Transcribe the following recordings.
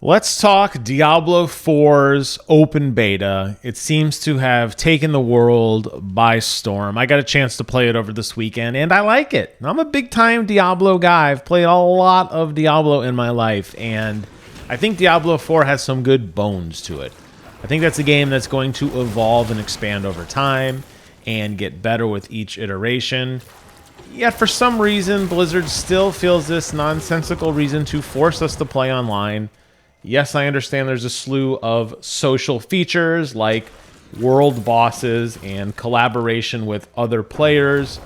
Let's talk Diablo 4's open beta. It seems to have taken the world by storm. I got a chance to play it over this weekend, and I like it. I'm a big-time Diablo guy. I've played a lot of Diablo in my life, and I think Diablo 4 has some good bones to it. I think that's a game that's going to evolve and expand over time and get better with each iteration. Yet for some reason, Blizzard still feels this nonsensical reason to force us to play online. Yes, I understand there's a slew of social features like world bosses and collaboration with other players,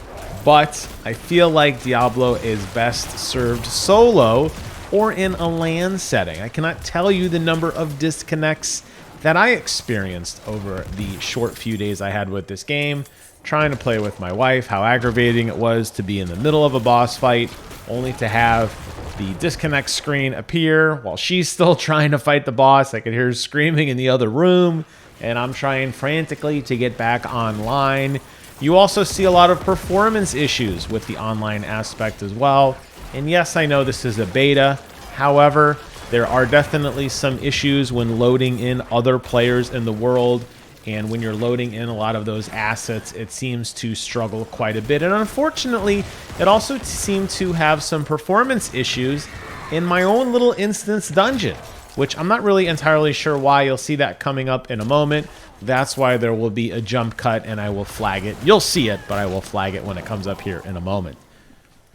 but I feel like Diablo is best served solo or in a LAN setting. I cannot tell you the number of disconnects that I experienced over the short few days I had with this game, trying to play with my wife, how aggravating it was to be in the middle of a boss fight, only to have the disconnect screen appear while she's still trying to fight the boss. I could hear her screaming in the other room, and I'm trying frantically to get back online. You also see a lot of performance issues with the online aspect as well. And yes, I know this is a beta. However, there are definitely some issues when loading in other players in the world. And when you're loading in a lot of those assets, it seems to struggle quite a bit. And unfortunately, it also seemed to have some performance issues in my own little instance dungeon, which I'm not really entirely sure why. You'll see that coming up in a moment. That's why there will be a jump cut, and I will flag it. You'll see it, but I will flag it when it comes up here in a moment.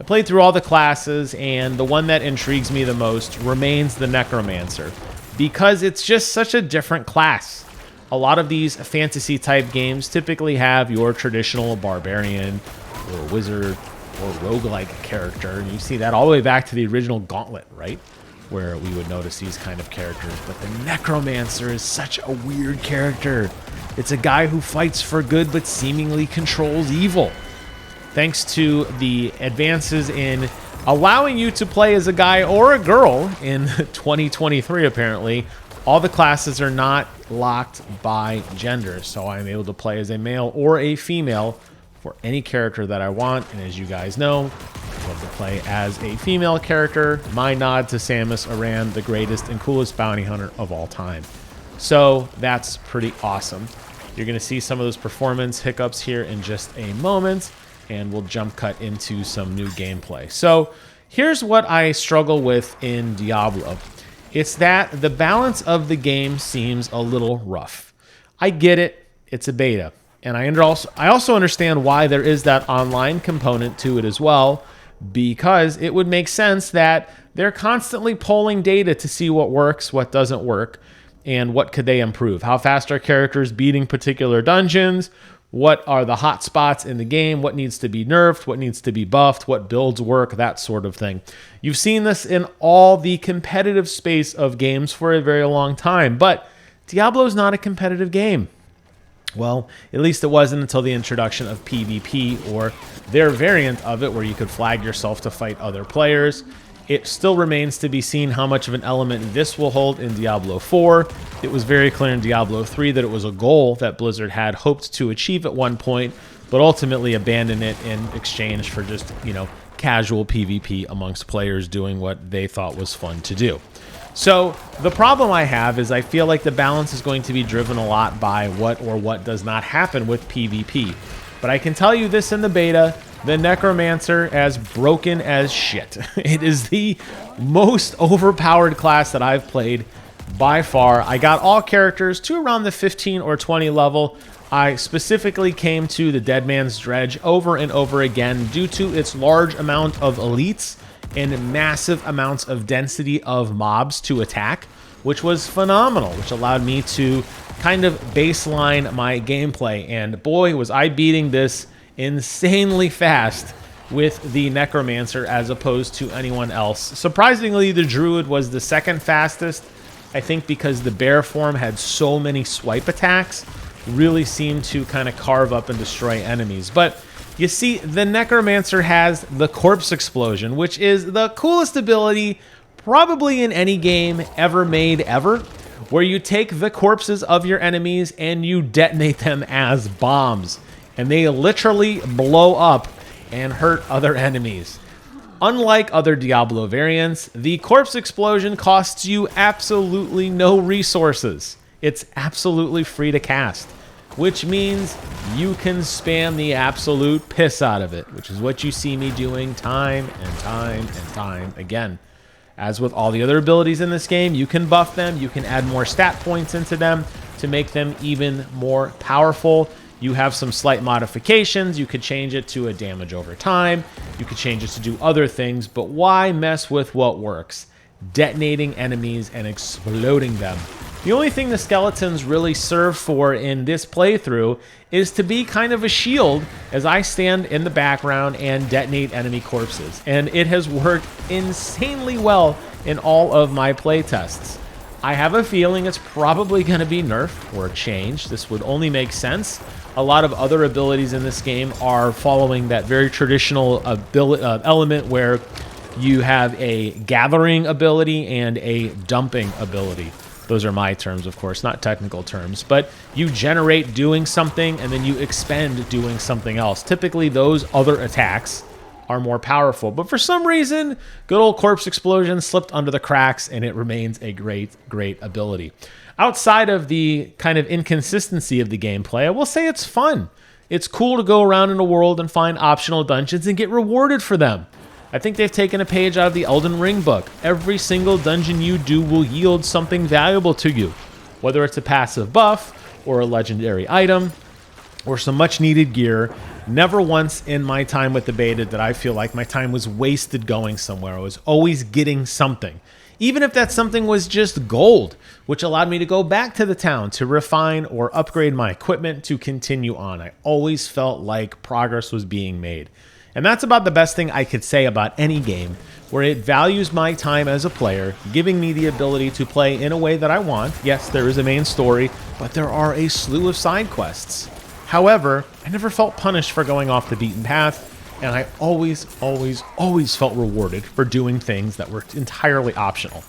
I played through all the classes, and the one that intrigues me the most remains the Necromancer, because it's just such a different class. A lot of these fantasy-type games typically have your traditional barbarian or wizard or roguelike character, and you see that all the way back to the original Gauntlet, right? Where we would notice these kind of characters. But the Necromancer is such a weird character. It's a guy who fights for good but seemingly controls evil. Thanks to the advances in allowing you to play as a guy or a girl in 2023, apparently, all the classes are not locked by gender, so I'm able to play as a male or a female for any character that I want. And as you guys know, I love to play as a female character. My nod to Samus Aran, the greatest and coolest bounty hunter of all time. So that's pretty awesome. You're going to see some of those performance hiccups here in just a moment, and we'll jump cut into some new gameplay. So here's what I struggle with in Diablo. It's that the balance of the game seems a little rough. I get it. It's a beta. And I also understand why there is that online component to it as well, because it would make sense that they're constantly polling data to see what works, what doesn't work, and what could they improve. How fast are characters beating particular dungeons? What are the hot spots in the game? What needs to be nerfed? What needs to be buffed? What builds work? That sort of thing. You've seen this in all the competitive space of games for a very long time, but Diablo is not a competitive game. Well, at least it wasn't until the introduction of PvP, or their variant of it, where you could flag yourself to fight other players. It still remains to be seen how much of an element this will hold in Diablo 4. It was very clear in Diablo 3 that it was a goal that Blizzard had hoped to achieve at one point, but ultimately abandoned it in exchange for just, casual PvP amongst players doing what they thought was fun to do. So the problem I have is I feel like the balance is going to be driven a lot by what does not happen with PvP. But I can tell you this in the beta, the Necromancer as broken as shit. It is the most overpowered class that I've played by far. I got all characters to around the 15 or 20 level. I specifically came to the Dead Man's Dredge over and over again due to its large amount of elites and massive amounts of density of mobs to attack, which was phenomenal, which allowed me to kind of baseline my gameplay. And boy, was I beating this insanely fast with the Necromancer as opposed to anyone else. Surprisingly, the Druid was the second fastest, I think because the bear form had so many swipe attacks, really seemed to kind of carve up and destroy enemies. But you see, the Necromancer has the Corpse Explosion, which is the coolest ability probably in any game ever made ever, where you take the corpses of your enemies and you detonate them as bombs, and they literally blow up and hurt other enemies. Unlike other Diablo variants, the corpse explosion costs you absolutely no resources. It's absolutely free to cast, which means you can spam the absolute piss out of it, which is what you see me doing time and time and time again. As with all the other abilities in this game, you can buff them, you can add more stat points into them to make them even more powerful. You have some slight modifications. You could change it to a damage over time. You could change it to do other things, but why mess with what works? Detonating enemies and exploding them. The only thing the skeletons really serve for in this playthrough is to be kind of a shield as I stand in the background and detonate enemy corpses. And it has worked insanely well in all of my playtests. I have a feeling it's probably going to be nerfed or changed. This would only make sense. A lot of other abilities in this game are following that very traditional element where you have a gathering ability and a dumping ability. Those are my terms, of course, not technical terms, but you generate doing something and then you expend doing something else. Typically, those other attacks are more powerful, but for some reason, good old corpse explosion slipped under the cracks and it remains a great, great ability. Outside of the kind of inconsistency of the gameplay, I will say it's fun. It's cool to go around in a world and find optional dungeons and get rewarded for them. I think they've taken a page out of the Elden Ring book. Every single dungeon you do will yield something valuable to you, whether it's a passive buff or a legendary item or some much needed gear. Never once in my time with the beta did I feel like my time was wasted going somewhere. I was always getting something. Even if that something was just gold, which allowed me to go back to the town to refine or upgrade my equipment to continue on. I always felt like progress was being made. And that's about the best thing I could say about any game, where it values my time as a player, giving me the ability to play in a way that I want. Yes, there is a main story, but there are a slew of side quests. However, I never felt punished for going off the beaten path, and I always felt rewarded for doing things that were entirely optional.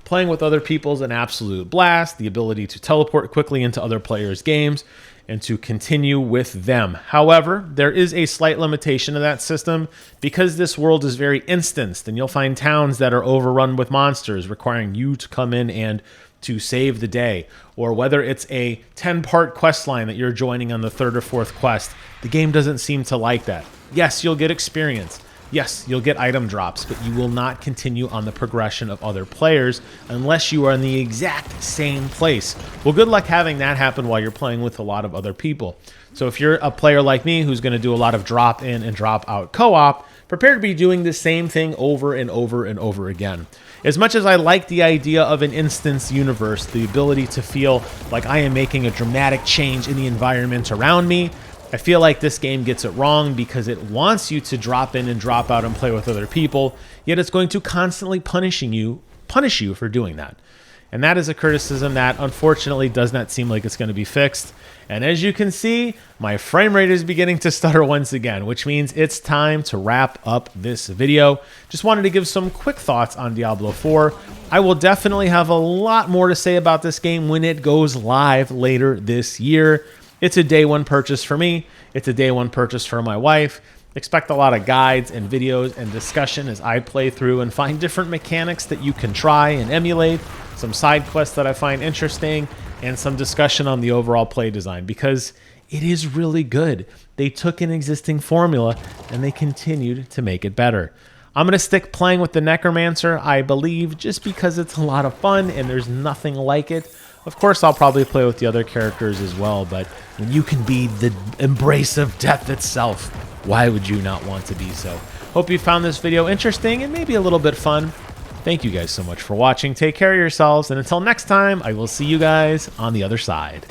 Playing with other people is an absolute blast, the ability to teleport quickly into other players' games, and to continue with them. However, there is a slight limitation to that system because this world is very instanced, and you'll find towns that are overrun with monsters requiring you to come in and to save the day. Or whether it's a 10-part quest line that you're joining on the 3rd or 4th quest, the game doesn't seem to like that. Yes, you'll get experience. Yes, you'll get item drops, but you will not continue on the progression of other players unless you are in the exact same place. Well, good luck having that happen while you're playing with a lot of other people. So if you're a player like me who's going to do a lot of drop in and drop out co-op, prepare to be doing the same thing over and over and over again. As much as I like the idea of an instance universe, the ability to feel like I am making a dramatic change in the environment around me, I feel like this game gets it wrong because it wants you to drop in and drop out and play with other people, yet it's going to constantly punish you for doing that. And that is a criticism that unfortunately does not seem like it's going to be fixed. And as you can see, my frame rate is beginning to stutter once again, which means it's time to wrap up this video. Just wanted to give some quick thoughts on Diablo 4. I will definitely have a lot more to say about this game when it goes live later this year. It's a day one purchase for me. It's a day one purchase for my wife. Expect a lot of guides and videos and discussion as I play through and find different mechanics that you can try and emulate, some side quests that I find interesting, and some discussion on the overall play design because it is really good. They took an existing formula and they continued to make it better. I'm going to stick playing with the Necromancer, I believe, just because it's a lot of fun and there's nothing like it. Of course, I'll probably play with the other characters as well, but when you can be the embrace of death itself, why would you not want to be so? Hope you found this video interesting and maybe a little bit fun. Thank you guys so much for watching. Take care of yourselves, and until next time, I will see you guys on the other side.